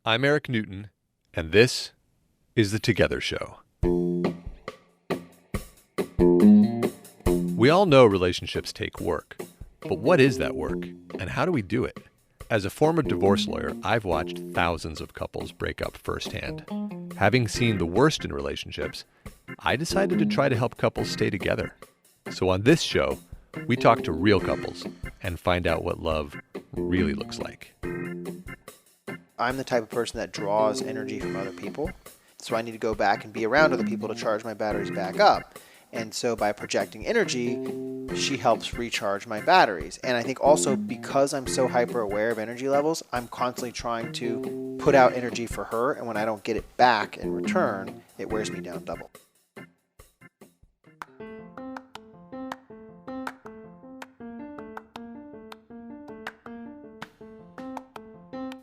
I'm Eric Newton, and this is The Together Show. We all know relationships take work, but what is that work, and how do we do it? As a former divorce lawyer, I've watched thousands of couples break up firsthand. Having seen the worst in relationships, I decided to try to help couples stay together. So on this show, we talk to real couples and find out what love really looks like. I'm the type of person that draws energy from other people, so I need to go back and be around other people to charge my batteries back up. And so by projecting energy, she helps recharge my batteries. And I think also because I'm so hyper aware of energy levels, I'm constantly trying to put out energy for her, and when I don't get it back in return, it wears me down double.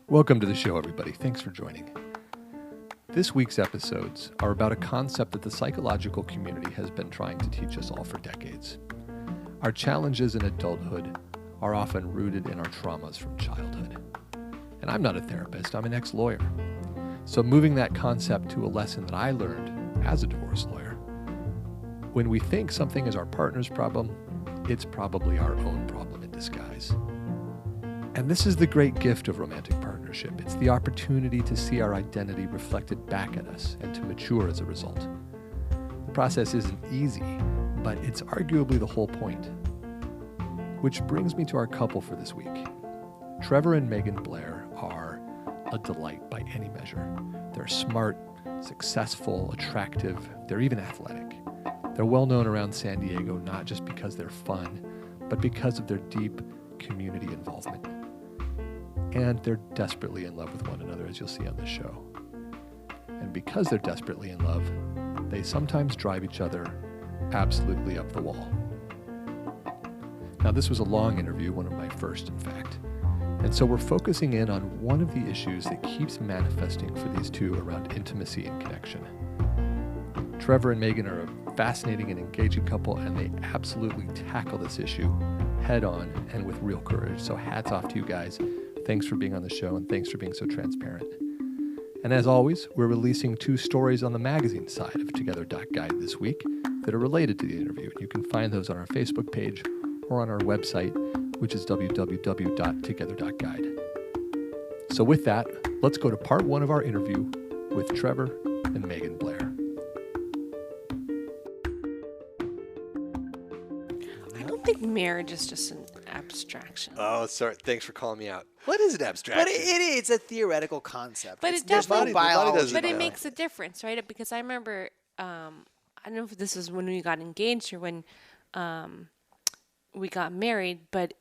Welcome to the show, everybody. Thanks for joining. This week's episodes are about a concept that the psychological community has been trying to teach us all for decades. Our challenges in adulthood are often rooted in our traumas from childhood. And I'm not a therapist, I'm an ex-lawyer. So moving that concept to a lesson that I learned as a divorce lawyer, when we think something is our partner's problem, it's probably our own problem in disguise. And this is the great gift of romantic partnership. It's the opportunity to see our identity reflected back at us and to mature as a result. The process isn't easy, but it's arguably the whole point. Which brings me to our couple for this week. Trevor and Megan Blair are a delight by any measure. They're smart, successful, attractive, they're even athletic. They're well known around San Diego not just because they're fun, but because of their deep community involvement. And they're desperately in love with one another, as you'll see on this show. And because they're desperately in love, they sometimes drive each other absolutely up the wall. Now, this was a long interview, one of my first, in fact. And so we're focusing in on one of the issues that keeps manifesting for these two around intimacy and connection. Trevor and Megan are a fascinating and engaging couple, and they absolutely tackle this issue head on and with real courage. So hats off to you guys. Thanks for being on the show, and thanks for being so transparent. And as always, we're releasing 2 stories on the magazine side of Together.guide this week that are related to the interview. You can find those on our Facebook page or on our website, which is www.together.guide. So with that, let's go to part 1 of our interview with Trevor and Megan Blair. I don't think marriage is just an abstraction. Oh, sorry. Tthanks for calling me out. What is an abstraction? But it's a theoretical concept. But There's no biology. But it makes a difference, right? Because I remember, I don't know if this was when we got engaged or when we got married, but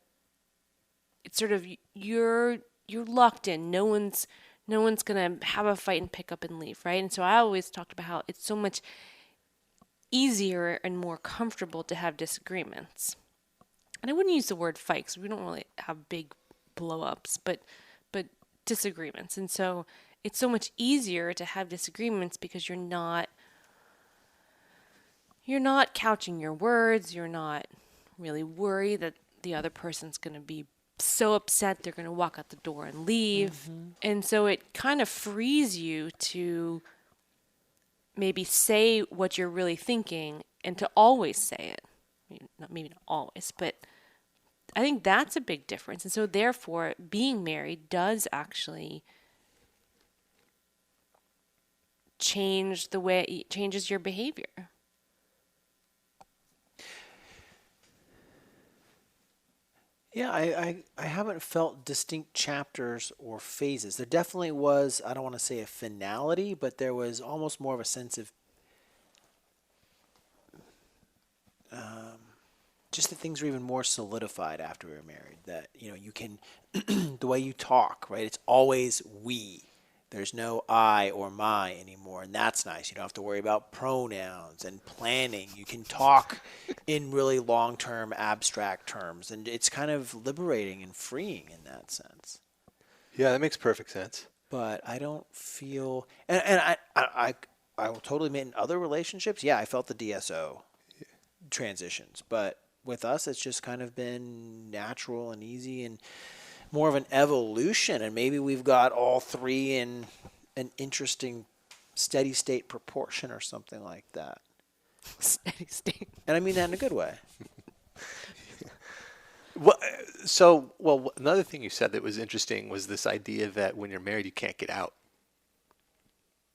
it's sort of you're locked in. No one's gonna have a fight and pick up and leave, right? And so I always talked about how it's so much easier and more comfortable to have disagreements. And I wouldn't use the word fight because we don't really have big blow-ups, but disagreements. And so it's so much easier to have disagreements because you're not couching your words. You're not really worried that the other person's going to be so upset they're going to walk out the door and leave. Mm-hmm. And so it kind of frees you to maybe say what you're really thinking and to always say it. Maybe not always, but I think that's a big difference. And so therefore, being married does actually change the way it changes your behavior. Yeah, I haven't felt distinct chapters or phases. There definitely was, I don't want to say a finality, but there was almost more of a sense of just that things were even more solidified after we were married. That, you can, the way you talk, right? It's always we. There's no I or my anymore, and that's nice. You don't have to worry about pronouns and planning. You can talk in really long-term, abstract terms, and it's kind of liberating and freeing in that sense. Yeah, that makes perfect sense. But I don't feel, and I will totally admit in other relationships, yeah, I felt the DSO transitions, but with us, it's just kind of been natural and easy. And more of an evolution, and maybe we've got all three in an interesting steady state proportion or something like that. Steady state. And I mean that in a good way. Well, another thing you said that was interesting was this idea that when you're married, you can't get out.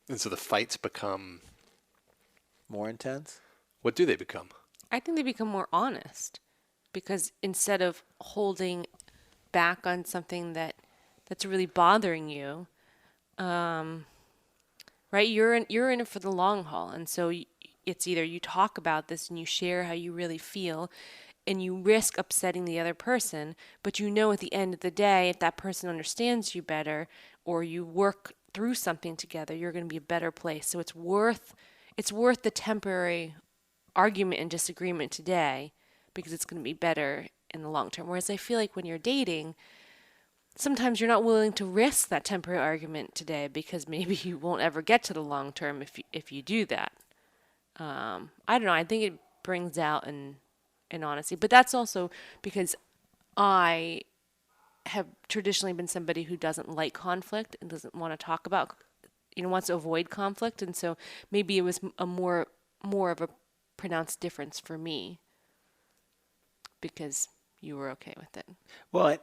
And so the fights become... More intense? What do they become? I think they become more honest because instead of holding back on something that's really bothering you, right? You're in it for the long haul, and so it's either you talk about this and you share how you really feel, and you risk upsetting the other person, but you know at the end of the day, if that person understands you better, or you work through something together, you're going to be a better place. So it's worth the temporary argument and disagreement today because it's going to be better in the long term. Whereas I feel like when you're dating, sometimes you're not willing to risk that temporary argument today because maybe you won't ever get to the long term if you do that. I don't know. I think it brings out an honesty, but that's also because I have traditionally been somebody who doesn't like conflict and doesn't want to talk about, wants to avoid conflict, and so maybe it was a more of a pronounced difference for me because you were okay with it. Well,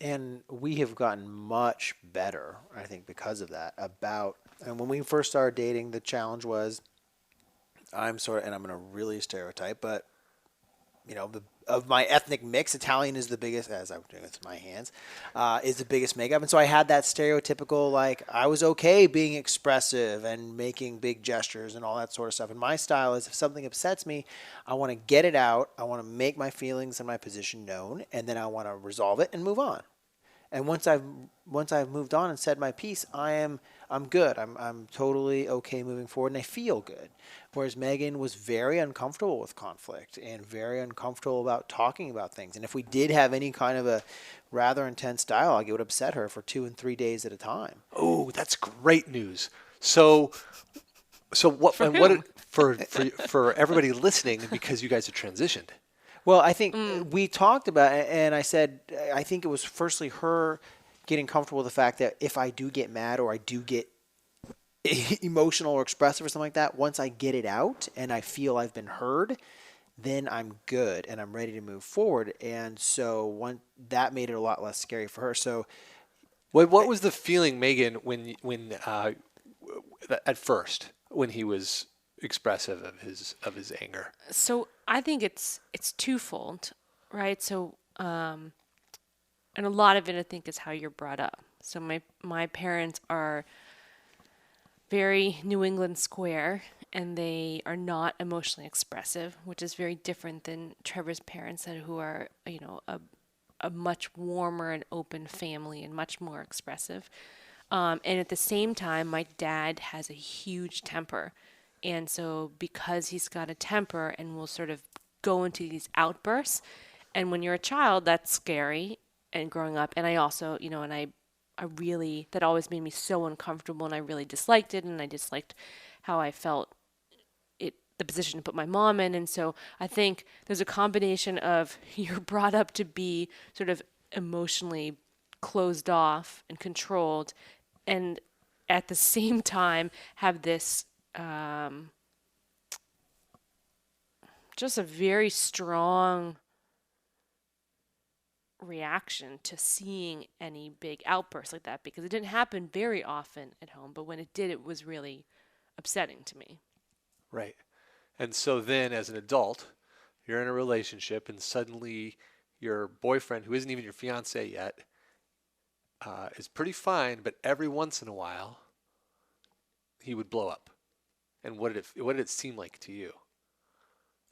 and we have gotten much better, I think, because of that. And when we first started dating, the challenge was, and I'm going to really stereotype, but of my ethnic mix, Italian is the biggest, as I'm doing with my hands, is the biggest makeup. And so I had that stereotypical, I was okay being expressive and making big gestures and all that sort of stuff. And my style is if something upsets me, I want to get it out. I want to make my feelings and my position known. And then I want to resolve it and move on. And once I've moved on and said my piece, I'm good. I'm totally okay moving forward, and I feel good. Whereas Megan was very uncomfortable with conflict and very uncomfortable about talking about things. And if we did have any kind of a rather intense dialogue, it would upset her for 2 and 3 days at a time. Oh, that's great news. So what? For everybody listening, because you guys have transitioned. Well, I think we talked about it, and I said I think it was firstly her getting comfortable with the fact that if I do get mad or I do get emotional or expressive or something like that, once I get it out and I feel I've been heard, then I'm good and I'm ready to move forward. And so that made it a lot less scary for her. So, what was the feeling, Megan, when at first when he was expressive of his anger? So I think it's twofold, right? So and a lot of it I think is how you're brought up. So my parents are very New England square, and they are not emotionally expressive, which is very different than Trevor's parents, who are a much warmer and open family and much more expressive. And at the same time, my dad has a huge temper. And so because he's got a temper and will sort of go into these outbursts, and when you're a child, that's scary and growing up. And I also, and I really, that always made me so uncomfortable, and I really disliked it, and I disliked how I felt the position to put my mom in. And so I think there's a combination of you're brought up to be sort of emotionally closed off and controlled, and at the same time have this just a very strong reaction to seeing any big outbursts like that, because it didn't happen very often at home, but when it did, it was really upsetting to me. Right. And so then as an adult, you're in a relationship and suddenly your boyfriend, who isn't even your fiance yet, is pretty fine, but every once in a while he would blow up. And what did it seem like to you?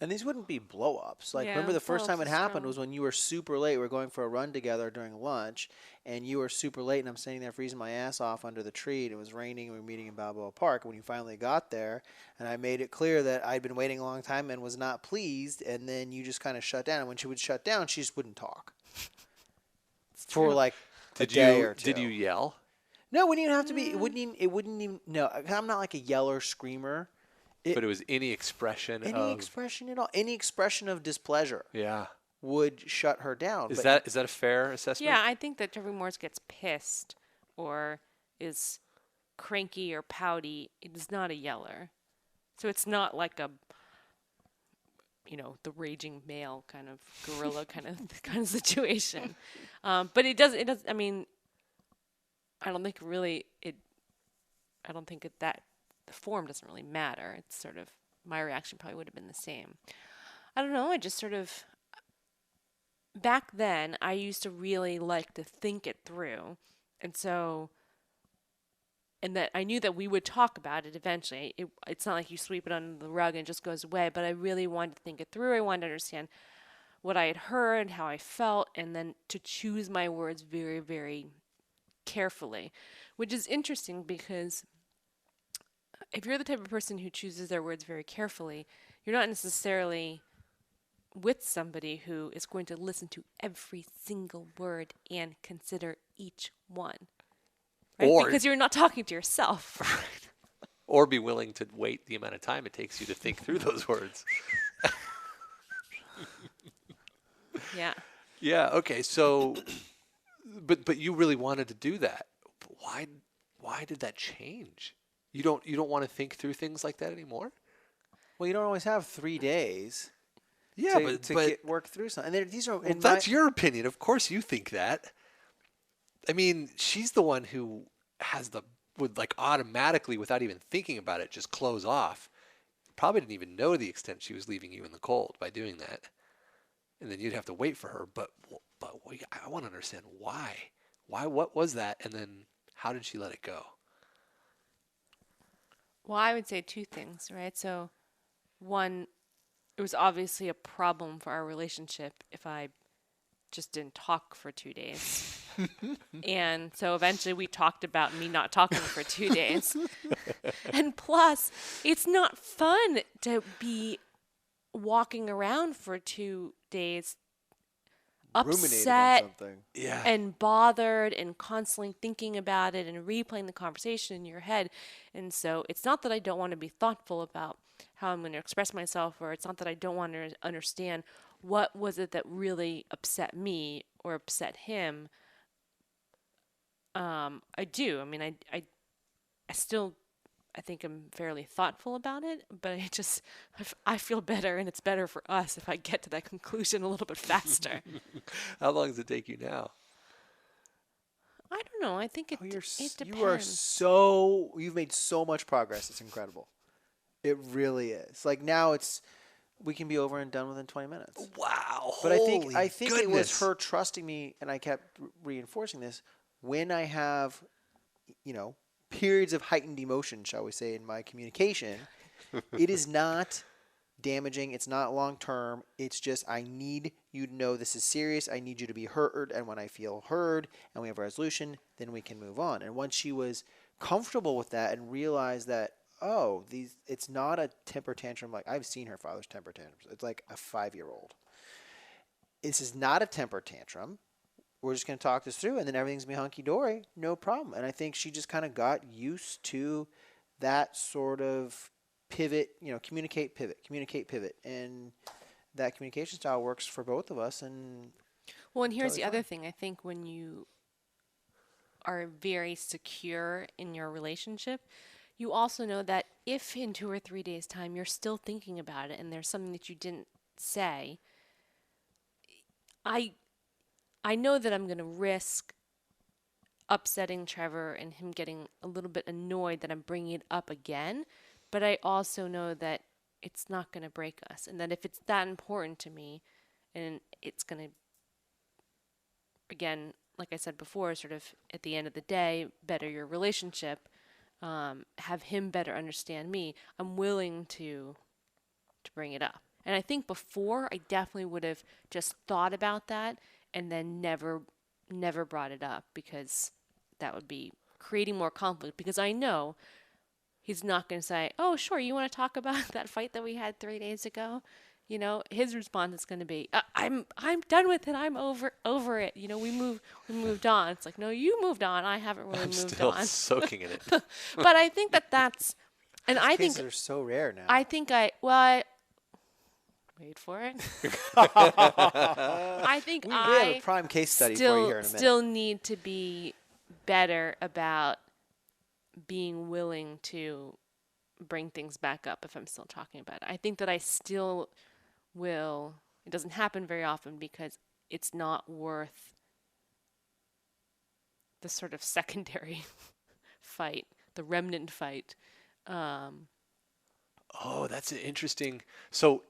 And these wouldn't be blow-ups. Yeah, Remember the first time it happened strong. was when you were super late. We were going for a run together during lunch, and you were super late, and I'm sitting there freezing my ass off under the tree, and it was raining, and we were meeting in Balboa Park. When you finally got there, and I made it clear that I'd been waiting a long time and was not pleased, and then you just kind of shut down. And when she would shut down, she just wouldn't talk. For like a day or two. Did you yell? No, it wouldn't even have to be. It wouldn't even. No, I'm not like a yeller screamer. But it was any expression at all. Any expression of displeasure. Yeah. would shut her down. Is But that a fair assessment? Yeah, I think that Trevor Morris gets pissed or is cranky or pouty. It is not a yeller. So it's not like a, the raging male kind of gorilla kind of situation. But it does. I mean, I don't think really it. I don't think that the form doesn't really matter. It's sort of my reaction probably would have been the same. I don't know. I just sort of back then I used to really like to think it through, and so. And that I knew that we would talk about it eventually. It's not like you sweep it under the rug and it just goes away, but I really wanted to think it through. I wanted to understand what I had heard, how I felt, and then to choose my words very, very carefully, which is interesting because if you're the type of person who chooses their words very carefully, you're not necessarily with somebody who is going to listen to every single word and consider each one. Right? Or because you're not talking to yourself. or be willing to wait the amount of time it takes you to think through those words. Yeah. Yeah. Okay. So, but you really wanted to do that. But why did that change? You don't want to think through things like that anymore? well, you don't always have 3 days. Yeah, to work through something. And these are. Well, that's your opinion. Of course, you think that. I mean, she's the one who would like automatically, without even thinking about it, just close off. Probably didn't even know the extent she was leaving you in the cold by doing that. And then you'd have to wait for her. But I want to understand why. What was that? And then how did she let it go? Well, I would say two things, right? So, one, it was obviously a problem for our relationship if I just didn't talk for 2 days. And so eventually we talked about me not talking for 2 days. And plus, it's not fun to be walking around for 2 days ruminating on upset something. Yeah. and bothered and constantly thinking about it and replaying the conversation in your head. And so it's not that I don't want to be thoughtful about how I'm going to express myself, or it's not that I don't want to understand what was it that really upset me or upset him. I do. I mean, I still, I think I'm fairly thoughtful about it, but I feel better, and it's better for us if I get to that conclusion a little bit faster. How long does it take you now? I don't know. I think it depends. You've made so much progress. It's incredible. It really is. Like now we can be over and done within 20 minutes. Wow. But I think goodness. it was her trusting me, and I kept reinforcing this. When I have, periods of heightened emotion, shall we say, in my communication, it is not damaging. It's not long term. It's just I need you to know this is serious. I need you to be heard. And when I feel heard and we have a resolution, then we can move on. And once she was comfortable with that and realized that, it's not a temper tantrum. Like I've seen her father's temper tantrums. It's like a 5-year-old. This is not a temper tantrum. We're just going to talk this through, and then everything's going to be hunky-dory. No problem. And I think she just kind of got used to that sort of pivot, communicate, pivot. And that communication style works for both of us. And here's the other thing. I think when you are very secure in your relationship, you also know that if in 2 or 3 days' time you're still thinking about it and there's something that you didn't say, I know that I'm going to risk upsetting Trevor and him getting a little bit annoyed that I'm bringing it up again, but I also know that it's not going to break us, and that if it's that important to me and it's going to, again, like I said before, sort of at the end of the day, better your relationship, have him better understand me, I'm willing to bring it up. And I think before I definitely would have just thought about that and then never brought it up, because that would be creating more conflict, because I know he's not going to say, "Oh, sure, you want to talk about that fight that we had 3 days ago?" His response is going to be, "I'm done with it. I'm over it. We moved on." It's like, "No, you moved on. I haven't really I'm moved still on." soaking in it. But I think that's, and I think cases are so rare now. I think wait for it. I think We have a prime case study for you here in a minute. still need to be better about being willing to bring things back up if I'm still talking about it. I think that I still will. It doesn't happen very often because it's not worth the sort of secondary fight, the remnant fight. Oh, that's an interesting. So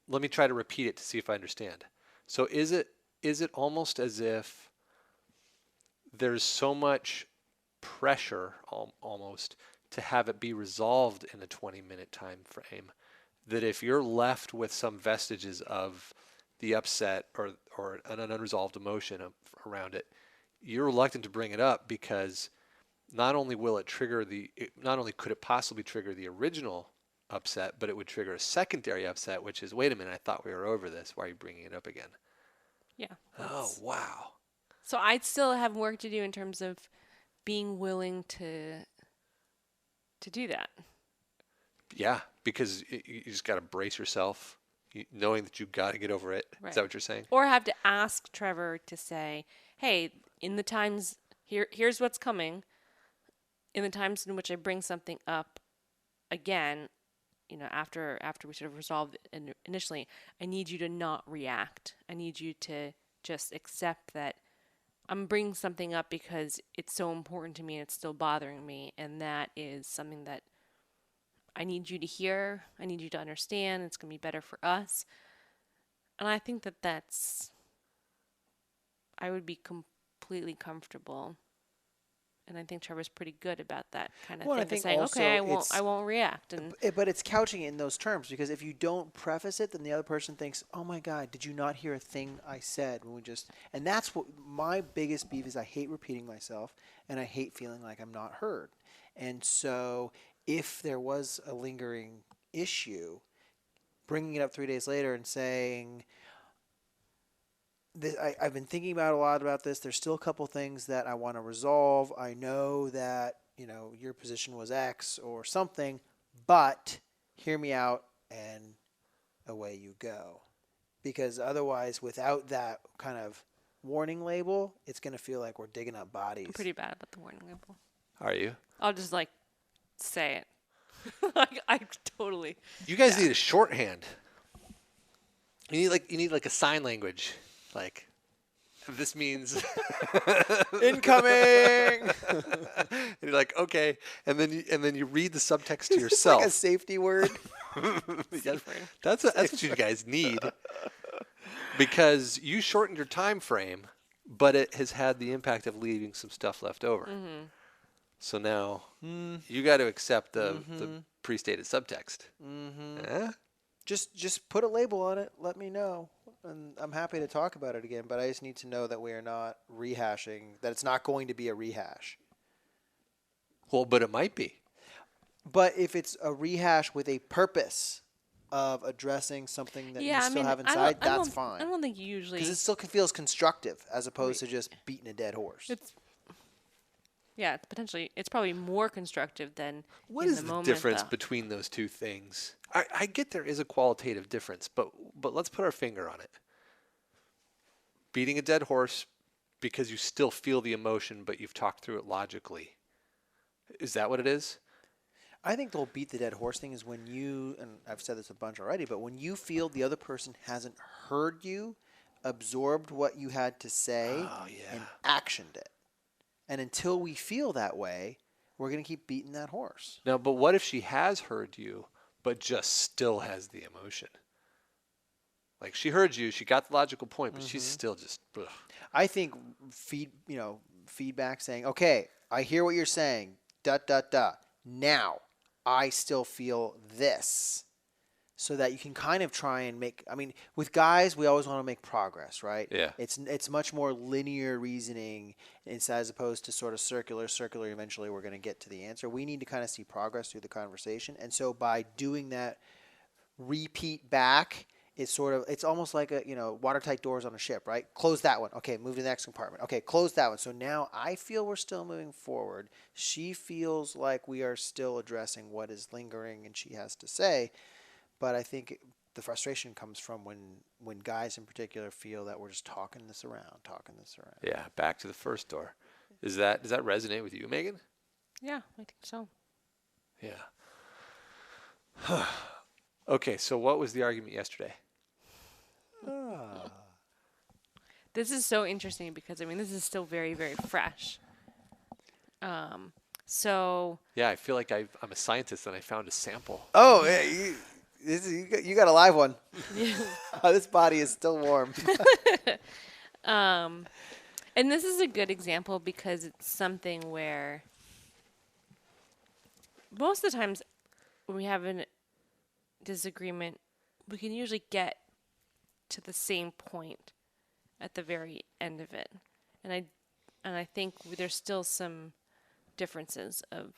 let me try to repeat it to see if I understand. So is it almost as if there's so much pressure almost to have it be resolved in a 20-minute time frame that if you're left with some vestiges of the upset or an unresolved emotion around it, you're reluctant to bring it up because not only could it possibly trigger the original upset, but it would trigger a secondary upset, which is, wait a minute, I thought we were over this. Why are you bringing it up again? Yeah. Oh, wow. So I still have work to do in terms of being willing to do that. Yeah, because you just got to brace yourself, knowing that you've got to get over it. Right. Is that what you're saying? Or have to ask Trevor to say, hey, in the times, here's what's coming. In the times in which I bring something up again, after we sort of resolved it initially, I need you to not react. I need you to just accept that I'm bringing something up because it's so important to me and it's still bothering me. And that is something that I need you to hear. I need you to understand. It's going to be better for us. And I think I would be completely comfortable. And I think Trevor's pretty good about that kind of thing. Saying, okay, I won't react. But it's couching it in those terms, because if you don't preface it, then the other person thinks, oh my God, did you not hear a thing I said when we just, and that's what my biggest beef is. I hate repeating myself and I hate feeling like I'm not heard. And so if there was a lingering issue, bringing it up 3 days later and saying, I've been thinking about a lot about this. There's still a couple things that I want to resolve. I know that, your position was X or something, but hear me out and away you go. Because otherwise, without that kind of warning label, it's going to feel like we're digging up bodies. I'm pretty bad about the warning label. Are you? I'll just say it. I totally. You guys need a shorthand. You need a sign language. Like, this means incoming. And you're like, okay, and then you read the subtext to yourself. Like a safety word. Yes, that's what you guys need, because you shortened your time frame, but it has had the impact of leaving some stuff left over. Mm-hmm. So now you got to accept the pre-stated subtext. Mm-hmm. Just put a label on it. Let me know. And I'm happy to talk about it again, but I just need to know that we are not rehashing, that it's not going to be a rehash. Well, but it might be. But if it's a rehash with a purpose of addressing something that you still have inside, that's fine. I don't think you usually... Because it still feels constructive as opposed to just beating a dead horse. It's probably more constructive than what is the difference between those two things? I get there is a qualitative difference, but let's put our finger on it. Beating a dead horse because you still feel the emotion, but you've talked through it logically. Is that what it is? I think the whole beat the dead horse thing is when you, and I've said this a bunch already, but when you feel the other person hasn't heard you, absorbed what you had to say, and actioned it. And until we feel that way, we're going to keep beating that horse. Now, but what if she has heard you, but just still has the emotion? Like, she heard you, she got the logical point, but she's still just... Ugh. I think feedback saying, okay, I hear what you're saying, ... Now, I still feel this. So that you can kind of try and make, with guys, we always want to make progress, right? Yeah. It's much more linear reasoning as opposed to sort of circular. Eventually we're going to get to the answer. We need to kind of see progress through the conversation. And so by doing that repeat back, it's almost like watertight doors on a ship, right? Close that one. Okay, move to the next compartment. Okay, close that one. So now I feel we're still moving forward. She feels like we are still addressing what is lingering and she has to say. But I think the frustration comes from when guys in particular feel that we're just talking this around. Yeah, back to the first door. Does that resonate with you, Megan? Yeah, I think so. Yeah. Okay, so what was the argument yesterday? This is so interesting because, I mean, this is still very, very fresh. So Yeah, I feel like I'm a scientist and I found a sample. Oh, yeah, you got a live one. This body is still warm. and this is a good example because it's something where most of the times when we have a disagreement, we can usually get to the same point at the very end of it. And I think there's still some differences of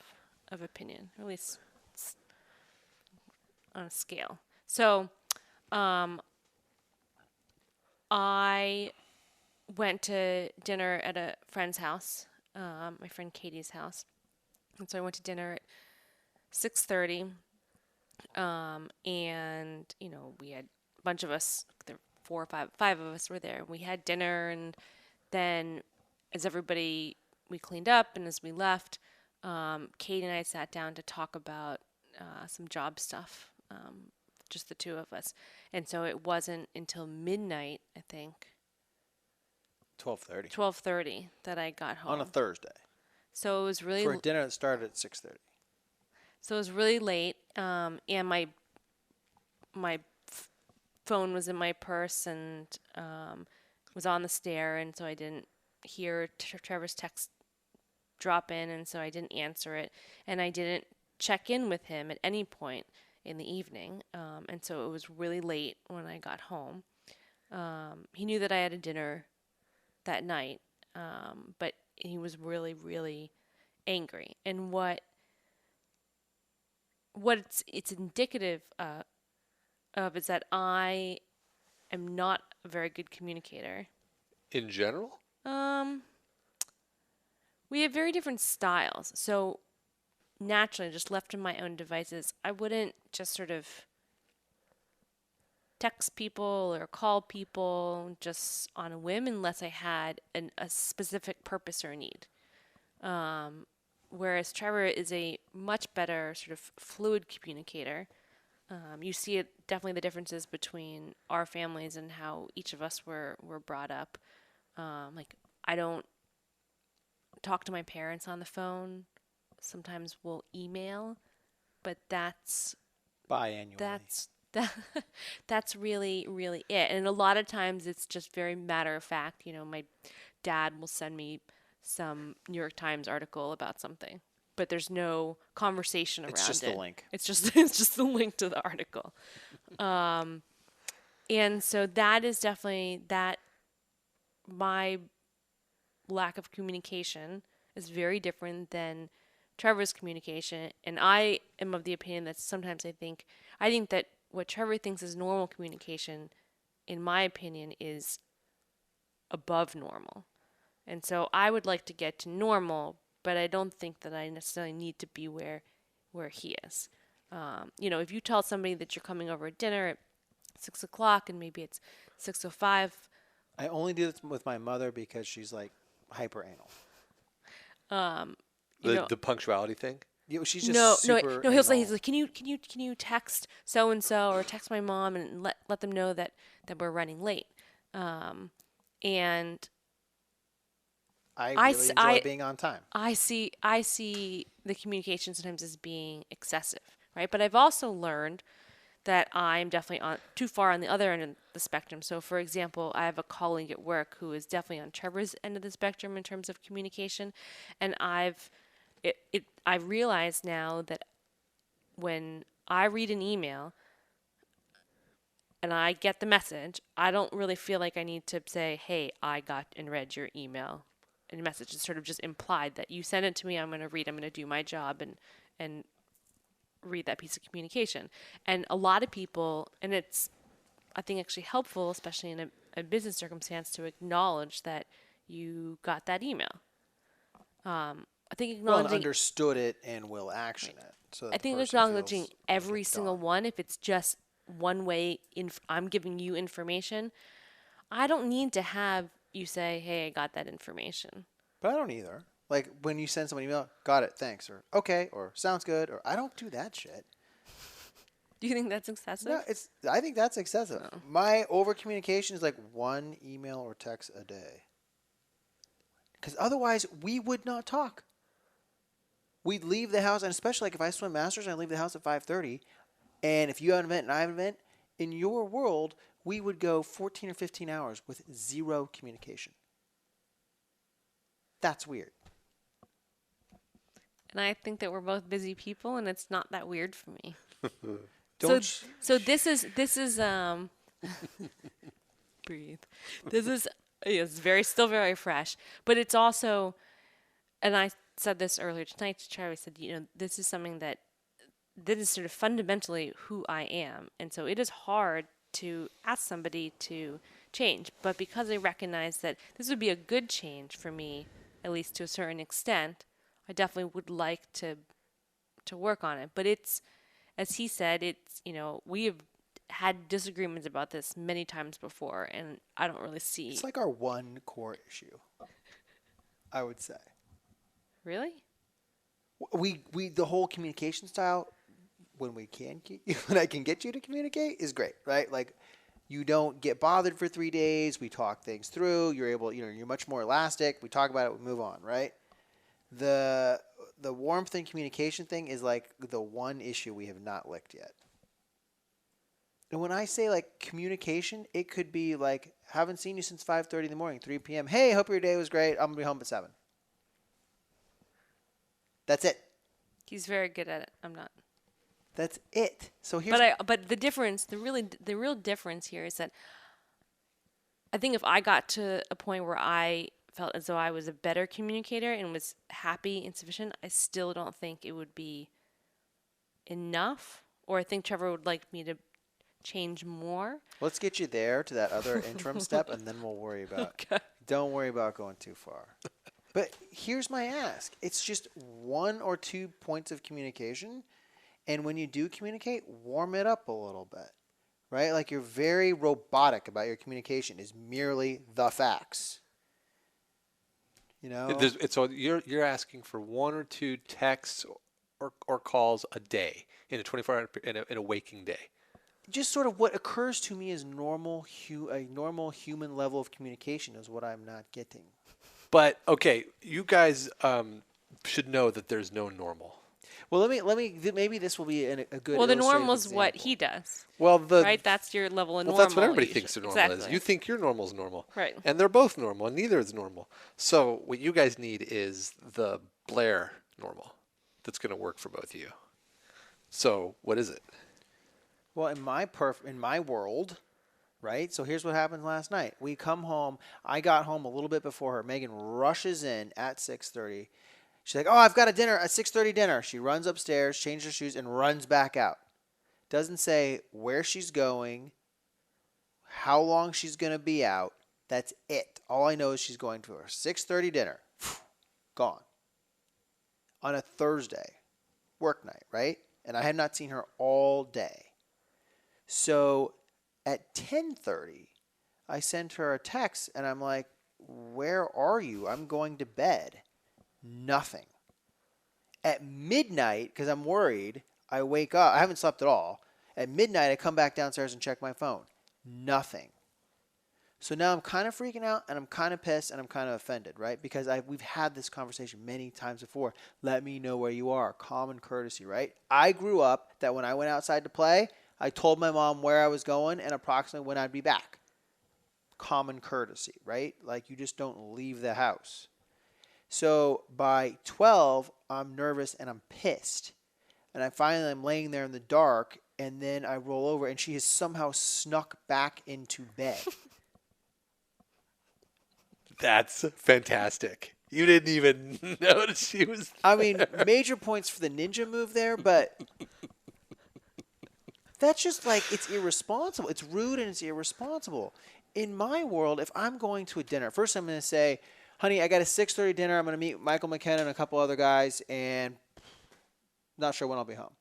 opinion, or at least on a scale. So, I went to dinner at a friend's house, my friend Katie's house, and so I went to dinner at 6:30. And we had a bunch of us. There were five of us were there. We had dinner, and then as we cleaned up, and as we left, Katie and I sat down to talk about some job stuff, just the two of us. And so it wasn't until midnight, I think, 12:30 12:30, that I got home. on a Thursday So it was really for a dinner that started at 6:30. So it was really late, and my phone was in my purse and was on the stair, and so I didn't hear Trevor's text drop in, and so I didn't answer it, and I didn't check in with him at any point in the evening, and so it was really late when I got home. He knew that I had a dinner that night, but he was really, really angry, and what it's indicative of is that I am not a very good communicator. In general? We have very different styles. So naturally, just left to my own devices, I wouldn't just sort of text people or call people just on a whim unless I had a specific purpose or need. Whereas Trevor is a much better sort of fluid communicator. You see it definitely the differences between our families and how each of us were brought up. Like, I don't talk to my parents on the phone. Sometimes we'll email, but that's Biannually. that's really, really it. And a lot of times it's just very matter of fact. My dad will send me some New York Times article about something, but there's no conversation around it. It's just the link. It's just the link to the article. And so that is definitely that. My lack of communication is very different than Trevor's communication, and I am of the opinion that sometimes I think that what Trevor thinks is normal communication, in my opinion, is above normal. And so I would like to get to normal, but I don't think that I necessarily need to be where he is. If you tell somebody that you're coming over at dinner at 6 o'clock and maybe it's 6:05. I only do this with my mother because she's like hyper anal. The punctuality thing? She's just super no. He's like, can you text so and so or text my mom and let them know that we're running late. And I really enjoy being on time. I see the communication sometimes as being excessive, right? But I've also learned that I'm definitely too far on the other end of the spectrum. So, for example, I have a colleague at work who is definitely on Trevor's end of the spectrum in terms of communication, and I realize now that when I read an email and I get the message, I don't really feel like I need to say, "Hey, I got and read your email." And message is sort of just implied that you send it to me. I'm going to read. I'm going to do my job and read that piece of communication. And a lot of people, and it's, I think, actually helpful, especially in a business circumstance, to acknowledge that you got that email. I think acknowledging understood it and will action it. So I think acknowledging every single one, if it's just one way. I'm giving you information. I don't need to have you say, "Hey, I got that information." But I don't either. Like when you send someone an email, got it, thanks, or okay, or sounds good, or I don't do that shit. Do you think that's excessive? No, I think that's excessive. No. My over communication is like one email or text a day. Because otherwise, we would not talk. We'd leave the house, and especially like if I swim masters and I leave the house at 5:30, and if you have an event and I have an event, in your world, we would go 14 or 15 hours with zero communication. That's weird. And I think that we're both busy people, and it's not that weird for me. So this is breathe. This is still very fresh, but it's also, and I said this earlier tonight to Trevor. I said, this is something that is sort of fundamentally who I am, and so it is hard to ask somebody to change. But because I recognize that this would be a good change for me, at least to a certain extent, I definitely would like to work on it. But it's, as he said, it's, we have had disagreements about this many times before, and I don't really see. It's like our one core issue, I would say. Really? We the whole communication style, when I can get you to communicate, is great, right? Like, you don't get bothered for 3 days. We talk things through. You're able, you're much more elastic. We talk about it. We move on, right? The warmth and communication thing is like the one issue we have not licked yet. And when I say like communication, it could be like, haven't seen you since 5:30 in the morning, 3 p.m. Hey, hope your day was great. I'm going to be home at 7. That's it. He's very good at it. I'm not. That's it. So here's But the difference, the real difference here is that I think if I got to a point where I felt as though I was a better communicator and was happy and sufficient, I still don't think it would be enough. Or I think Trevor would like me to change more. Let's get you there to that other interim step, and then we'll worry about. Okay. Don't worry about going too far. But here's my ask: it's just 1 or 2 points of communication, and when you do communicate, warm it up a little bit, right? Like, you're very robotic about your communication. Is merely the facts. So you're asking for 1 or 2 texts or calls a day in a 24-hour in a waking day. Just sort of what occurs to me as a normal human level of communication is what I'm not getting. But okay, you guys should know that there's no normal. Well, let me. Maybe this will be a good. Well, the normal is example. what he does. Well, right. That's your level of normal. That's what everybody thinks their normal exactly. is. You think your normal is normal, right? And they're both normal, and neither is normal. So what you guys need is the Blair normal that's going to work for both of you. So what is it? Well, in my world, right? So here's what happened last night. We come home. I got home a little bit before her. Megan rushes in at 6:30. She's like, "Oh, I've got a 6:30 dinner." She runs upstairs, changes her shoes, and runs back out. Doesn't say where she's going, how long she's going to be out. That's it. All I know is she's going to her 6:30 dinner. Gone. On a Thursday, work night, right? And I had not seen her all day. So at 10:30, I sent her a text, and I'm like, "Where are you? I'm going to bed." Nothing. At midnight, because I'm worried, I wake up. I haven't slept at all. At midnight, I come back downstairs and check my phone. Nothing. So now I'm kind of freaking out, and I'm kind of pissed, and I'm kind of offended, right? Because we've had this conversation many times before. Let me know where you are. Common courtesy, right? I grew up that when I went outside to play, I told my mom where I was going and approximately when I'd be back. Common courtesy, right? Like, you just don't leave the house. So by 12, I'm nervous and I'm pissed. And I'm laying there in the dark, and then I roll over, and she has somehow snuck back into bed. That's fantastic. You didn't even notice she was there. I mean, major points for the ninja move there, but that's just like, it's irresponsible. It's rude and it's irresponsible. In my world, if I'm going to a dinner, first I'm going to say, "Honey, I got a 6:30 dinner. I'm going to meet Michael McKenna and a couple other guys, and not sure when I'll be home."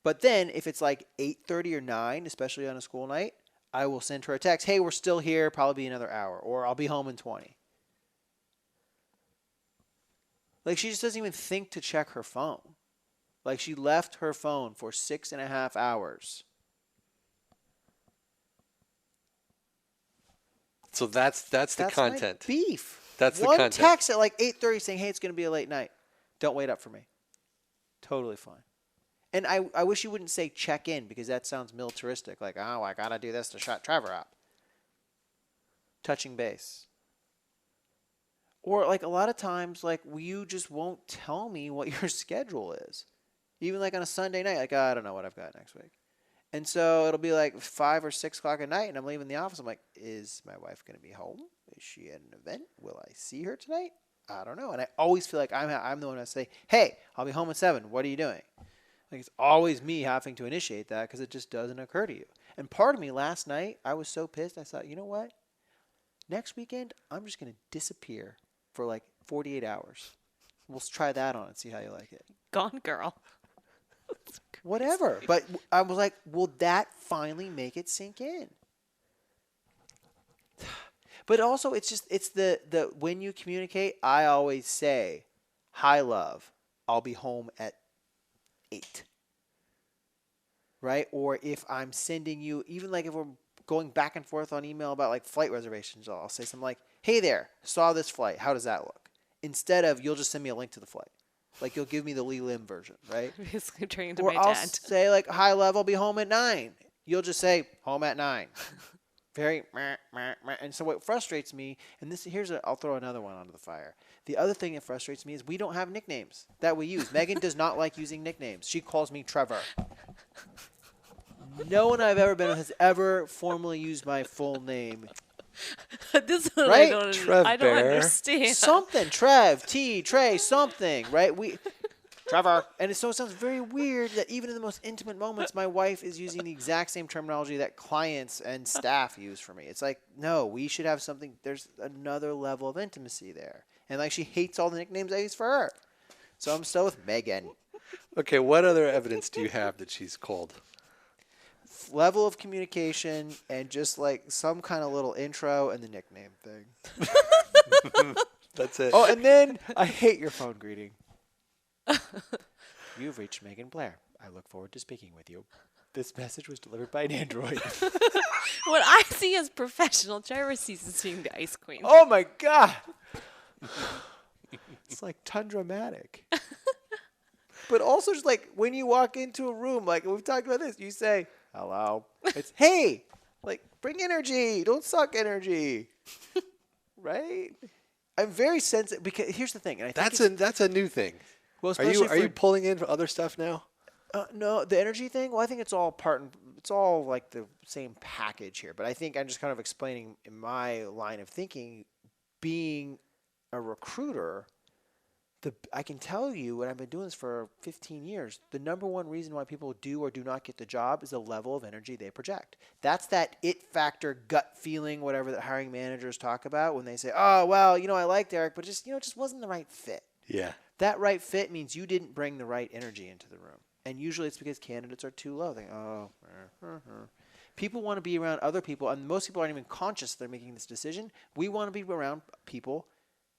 But then if it's like 8:30 or 9, especially on a school night, I will send her a text, hey, we're still here, probably be another hour, or I'll be home in 20. Like, she just doesn't even think to check her phone. Like, she left her phone for 6.5 hours. So that's the content. My beef. That's the One content. text at like 8:30 saying, hey, it's going to be a late night. Don't wait up for me. Totally fine. And I wish you wouldn't say check in, because that sounds militaristic. Like, oh, I got to do this to shut Trevor up. Touching base. Or like a lot of times, like, you just won't tell me what your schedule is. Even like on a Sunday night, like, oh, I don't know what I've got next week. And so it'll be like 5 or 6 o'clock at night, and I'm leaving the office. I'm like, is my wife going to be home? Is she at an event? Will I see her tonight? I don't know. And I always feel like I'm the one to say, hey, I'll be home at 7. What are you doing? Like, it's always me having to initiate that, because it just doesn't occur to you. And part of me last night, I was so pissed. I thought, you know what? Next weekend, I'm just going to disappear for like 48 hours. We'll try that on and see how you like it. Gone girl. Whatever. But I was like, will that finally make it sink in? But also, it's the when you communicate, I always say, hi, love, I'll be home at 8. Right? Or if I'm sending you, even like if we're going back and forth on email about like flight reservations, I'll say something like, hey there, saw this flight. How does that look? Instead of, you'll just send me a link to the flight. Like, you'll give me the Lee Lim version, right? Basically turning into Or my I'll dad. say like, hi, love, I'll be home at 9. You'll just say, home at 9. Very, meh, meh, meh. And so what frustrates me, and I'll throw another one onto the fire. The other thing that frustrates me is we don't have nicknames that we use. Megan does not like using nicknames. She calls me Trevor. No one I've ever been with has ever formally used my full name. This is what Right? I don't understand. Something. Trev, T, Trey, something. Right? Trevor. And so it sounds very weird that even in the most intimate moments, my wife is using the exact same terminology that clients and staff use for me. It's like, no, we should have something. There's another level of intimacy there. And like, she hates all the nicknames I use for her. So I'm still with Megan. Okay, what other evidence do you have that she's cold? Level of communication and just like some kind of little intro and the nickname thing. That's it. Oh, and then I hate your phone greeting. You've reached Megan Blair. I look forward to speaking with you. This message was delivered by an android. What I see as professional, Trevor sees as being the ice queen. Oh my God. It's like Tundramatic. But also just like when you walk into a room, like we've talked about this, you say, hello. It's, hey, like, bring energy. Don't suck energy. Right? I'm very sensitive because here's the thing. And I think that's a new thing. Well, Are you pulling in for other stuff now? No, the energy thing. Well, I think it's all it's all like the same package here. But I think I'm just kind of explaining in my line of thinking, being a recruiter. I can tell you, and I've been doing this for 15 years, the number one reason why people do or do not get the job is the level of energy they project. That's that it factor, gut feeling, whatever that hiring managers talk about when they say, oh, well, I liked Eric, but just wasn't the right fit. Yeah. That right fit means you didn't bring the right energy into the room. And usually it's because candidates are too low. They People want to be around other people, and most people aren't even conscious they're making this decision. We want to be around people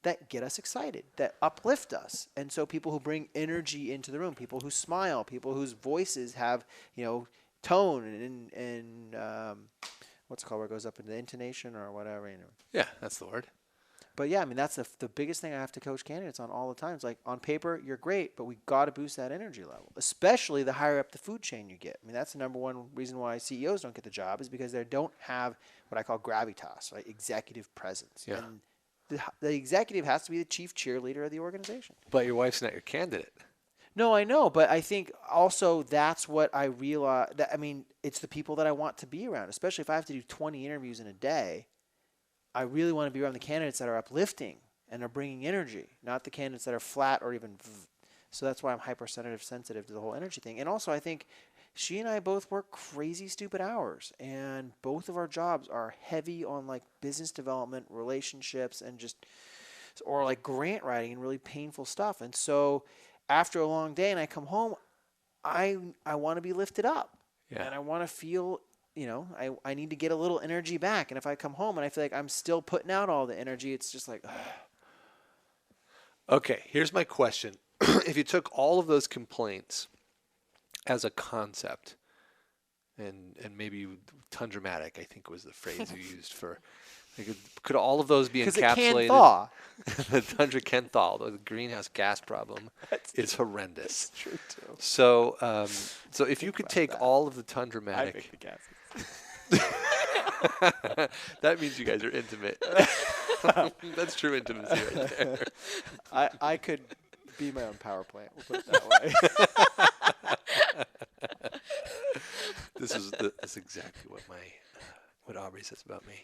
that get us excited, that uplift us. And so people who bring energy into the room, people who smile, people whose voices have, tone and what's it called, where it goes up into the intonation or whatever. Yeah, that's the word. But yeah, I mean, that's the biggest thing I have to coach candidates on all the time. It's like, on paper, you're great, but we got to boost that energy level, especially the higher up the food chain you get. I mean, that's the number one reason why CEOs don't get the job is because they don't have what I call gravitas, right? Executive presence. Yeah. And the executive has to be the chief cheerleader of the organization. But your wife's not your candidate. No, I know, but I think also that's what I realize. It's the people that I want to be around, especially if I have to do 20 interviews in a day. I really want to be around the candidates that are uplifting and are bringing energy, not the candidates that are flat or even. So that's why I'm sensitive to the whole energy thing. And also, I think she and I both work crazy, stupid hours, and both of our jobs are heavy on like business development, relationships, and or like grant writing and really painful stuff. And so after a long day and I come home, I want to be lifted up. Yeah. And I want to feel, I need to get a little energy back. And if I come home and I feel like I'm still putting out all the energy, it's just like, ugh. Okay, here's my question. If you took all of those complaints as a concept, and maybe tundramatic, I think was the phrase you used for, like, could all of those be Because encapsulated? it can thaw. The tundra can thaw. The greenhouse gas problem is horrendous. That's true, too. So, so if you could take that. all of the I tundramatic, make the gases. that means you guys are intimate. That's true intimacy right there. I could be my own power plant. We'll put it that way. That's exactly what Aubrey says about me.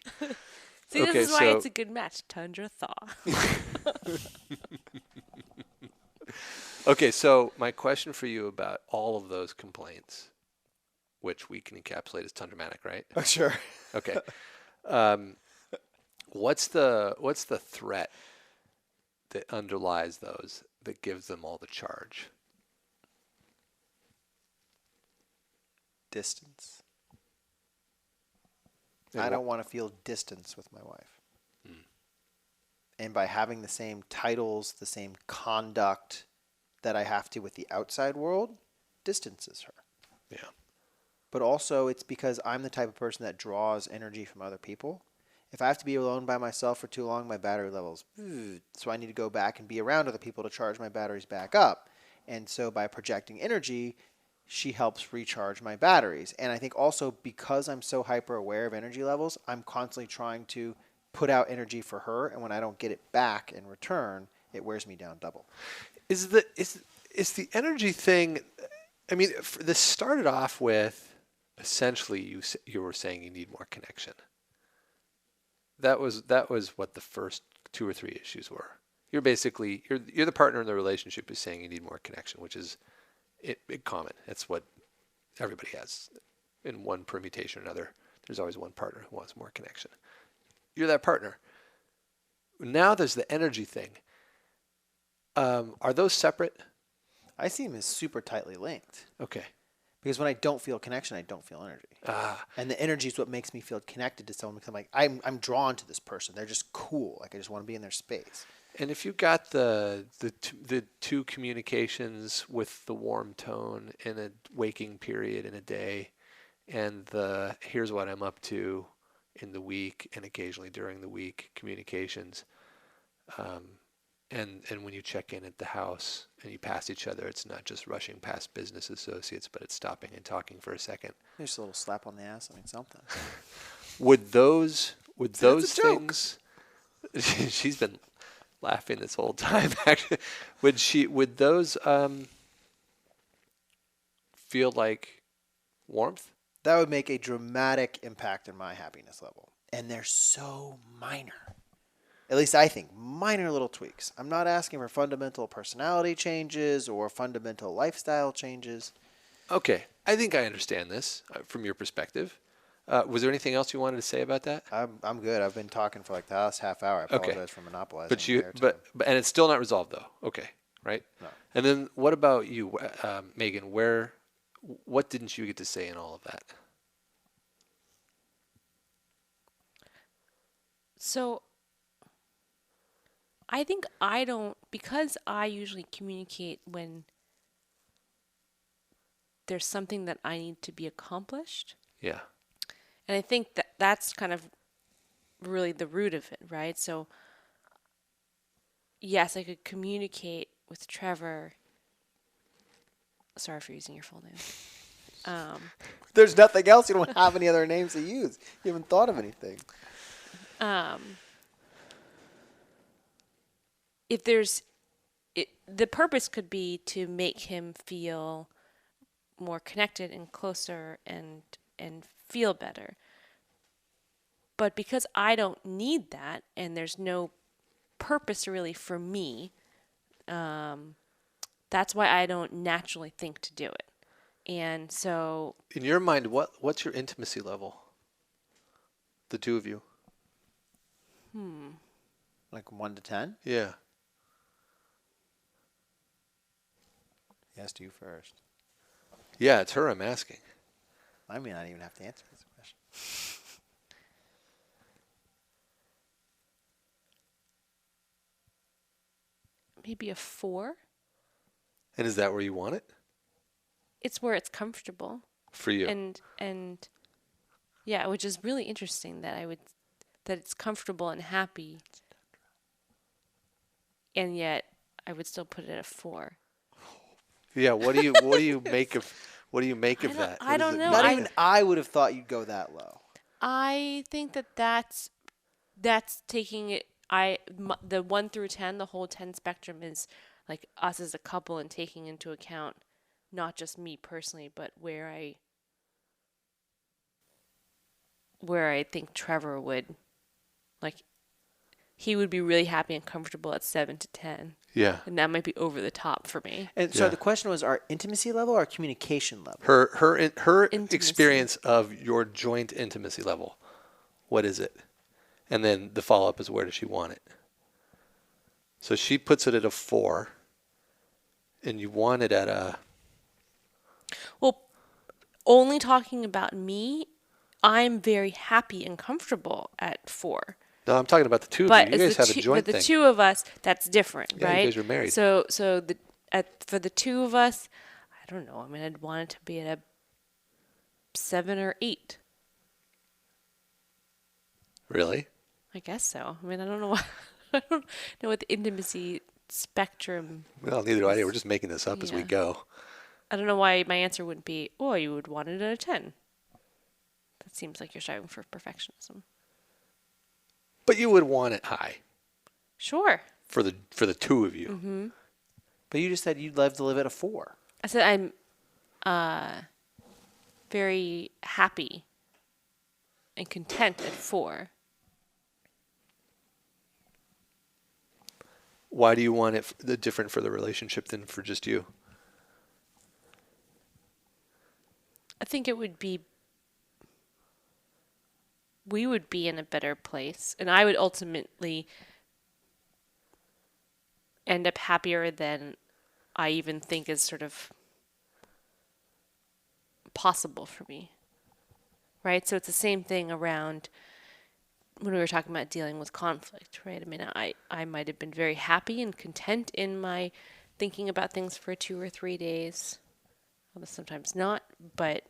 See, Okay, this is why so- it's a good match. Tundra thaw. Okay, so my question for you about all of those complaints, which we can encapsulate as tundramatic, right? Oh, sure. Okay. What's the threat that underlies those that gives them all the charge? Distance. And I don't want to feel distance with my wife. And by having the same titles, the same conduct that I have to with the outside world, distances her. Yeah. But also it's because I'm the type of person that draws energy from other people. If I have to be alone by myself for too long, my battery levels, so I need to go back and be around other people to charge my batteries back up. And so by projecting energy, she helps recharge my batteries. And I think also because I'm so hyper aware of energy levels, I'm constantly trying to put out energy for her. And when I don't get it back in return, it wears me down double. Is the energy thing? I mean, this started off with essentially you were saying you need more connection. That was what the first 2 or 3 issues were. You're basically you're the partner in the relationship who's saying you need more connection, which is common. It's what everybody has in one permutation or another. There's always one partner who wants more connection. You're that partner. Now there's the energy thing. Are those separate? I see them as super tightly linked. Okay. Because when I don't feel connection, I don't feel energy. And the energy is what makes me feel connected to someone, because I'm drawn to this person. They're just cool. Like I just want to be in their space. And if you got the two communications with the warm tone in a waking period in a day, and the here's what I'm up to in the week and occasionally during the week communications, and when you check in at the house and you pass each other, it's not just rushing past business associates, but it's stopping and talking for a second. Just a little slap on the ass. I mean, something. Would those It's a joke. things? She's been laughing this whole time. Actually, would those feel like warmth? That would make a dramatic impact on my happiness level. And they're so minor. At least I think minor little tweaks. I'm not asking for fundamental personality changes or fundamental lifestyle changes. Okay, I think I understand this from your perspective. Was there anything else you wanted to say about that? I'm good. I've been talking for like the last half hour. I apologize for monopolizing. But and it's still not resolved though. Okay, right? No. And then what about you, Megan? What didn't you get to say in all of that? So I think because I usually communicate when there's something that I need to be accomplished. Yeah. And I think that's kind of really the root of it, right? So yes, I could communicate with Trevor. Sorry for using your full name. There's nothing else. You don't have any other names to use. You haven't thought of anything. If the purpose could be to make him feel more connected and closer and feel better. But because I don't need that and there's no purpose really for me, that's why I don't naturally think to do it. And so In your mind, what's your intimacy level? The two of you. Like 1 to 10? Yeah. Yes, to you first. Yeah, it's her I'm asking. I may not even have to answer this question. Maybe a 4. And is that where you want it? It's where it's comfortable. For you? And yeah, which is really interesting that it's comfortable and happy. And yet I would still put it at a 4. Yeah, what do you make of that? I don't know. Not even I would have thought you'd go that low. I think that's taking it. The 1 through 10, the whole 10 spectrum is like us as a couple and taking into account not just me personally, but where I think Trevor would, like, he would be really happy and comfortable at 7 to 10. Yeah. And that might be over the top for me. And so the question was our intimacy level or our communication level? Her Intimacy. experience of your joint intimacy level. What is it? And then the follow-up is, where does she want it? So she puts it at a 4, and you want it at a... Well, only talking about me, I'm very happy and comfortable at 4. No, I'm talking about the two of you. You guys have a joint thing. But the thing. two of us, that's different, Yeah, right? you guys are married. So for the two of us, I don't know. I mean, I'd want it to be at a 7 or 8. Really? I guess so. I mean, I don't know what I don't know what the intimacy spectrum. Well, neither do I. We're just making this up as we go. I don't know why my answer wouldn't be, oh, you would want it at a 10. That seems like you're striving for perfectionism. But you would want it high. Sure. For the two of you. Mm-hmm. But you just said you'd love to live at a 4. I said I'm very happy and content at 4. Why do you want it different for the relationship than for just you? I think we would be in a better place, and I would ultimately end up happier than I even think is sort of possible for me. Right? So it's the same thing around when we were talking about dealing with conflict, right? I mean, I might have been very happy and content in my thinking about things for 2 or 3 days. Although sometimes not, but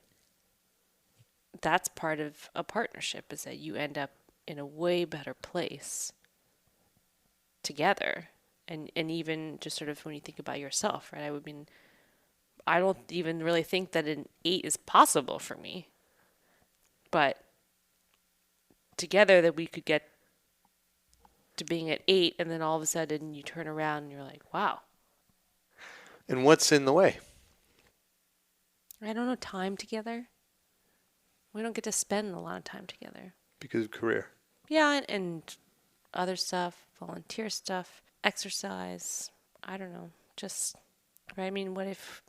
that's part of a partnership, is that you end up in a way better place together. And even just sort of when you think about yourself, right? I don't even really think that an 8 is possible for me. But together that we could get to being at 8, and then all of a sudden you turn around and you're like, wow. And what's in the way? I don't know, time together. We don't get to spend a lot of time together. Because of career. Yeah, and other stuff, volunteer stuff, exercise. I don't know. Just, right? I mean, what if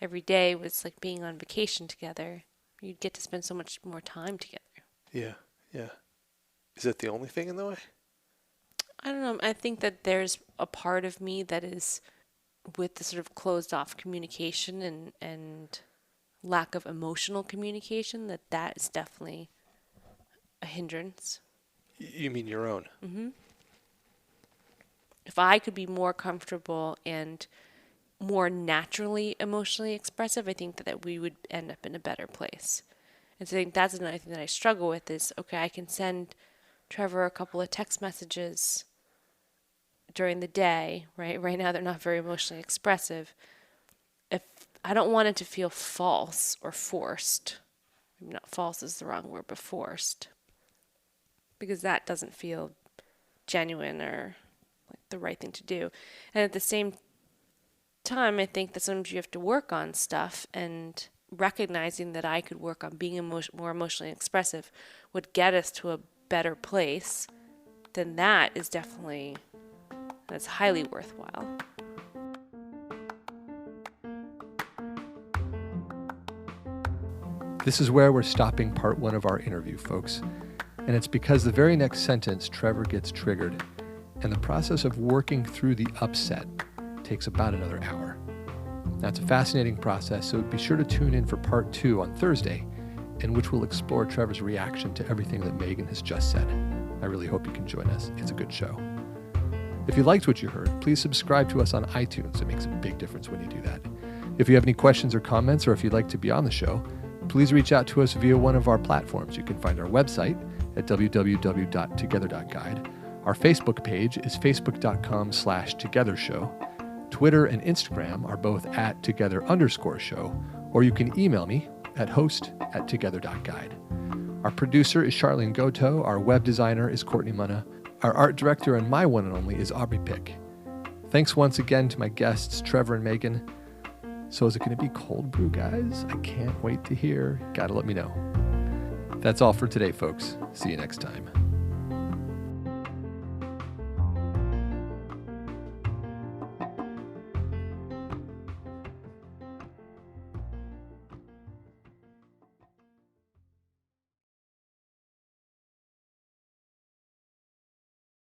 every day was like being on vacation together? You'd get to spend so much more time together. Yeah, yeah. Is that the only thing in the way? I don't know. I think that there's a part of me that is with the sort of closed off communication and lack of emotional communication, that is definitely a hindrance. You mean your own? Mm-hmm. If I could be more comfortable and more naturally emotionally expressive, I think that we would end up in a better place. And so I think that's another thing that I struggle with is, okay, I can send Trevor a couple of text messages during the day, right? Right now they're not very emotionally expressive. If I don't want it to feel false or forced. Maybe not false is the wrong word, but forced. Because that doesn't feel genuine or like the right thing to do. And at the same time, I think that sometimes you have to work on stuff, and recognizing that I could work on being more emotionally expressive would get us to a better place, then that's highly worthwhile. This is where we're stopping part 1 of our interview, folks. And it's because the very next sentence, Trevor gets triggered, and the process of working through the upset takes about another hour. Now, it's a fascinating process, so be sure to tune in for part 2 on Thursday, in which we'll explore Trevor's reaction to everything that Megan has just said. I really hope you can join us. It's a good show. If you liked what you heard, please subscribe to us on iTunes. It makes a big difference when you do that. If you have any questions or comments, or if you'd like to be on the show, please reach out to us via one of our platforms. You can find our website at www.together.guide. Our Facebook page is facebook.com/togethershow. Twitter and Instagram are both at together_show, or you can email me at host@together.guide. Our producer is Charlene Goto. Our web designer is Courtney Munna. Our art director and my one and only is Aubrey Pick. Thanks once again to my guests, Trevor and Megan. So is it going to be cold brew, guys? I can't wait to hear. Gotta let me know. That's all for today, folks. See you next time.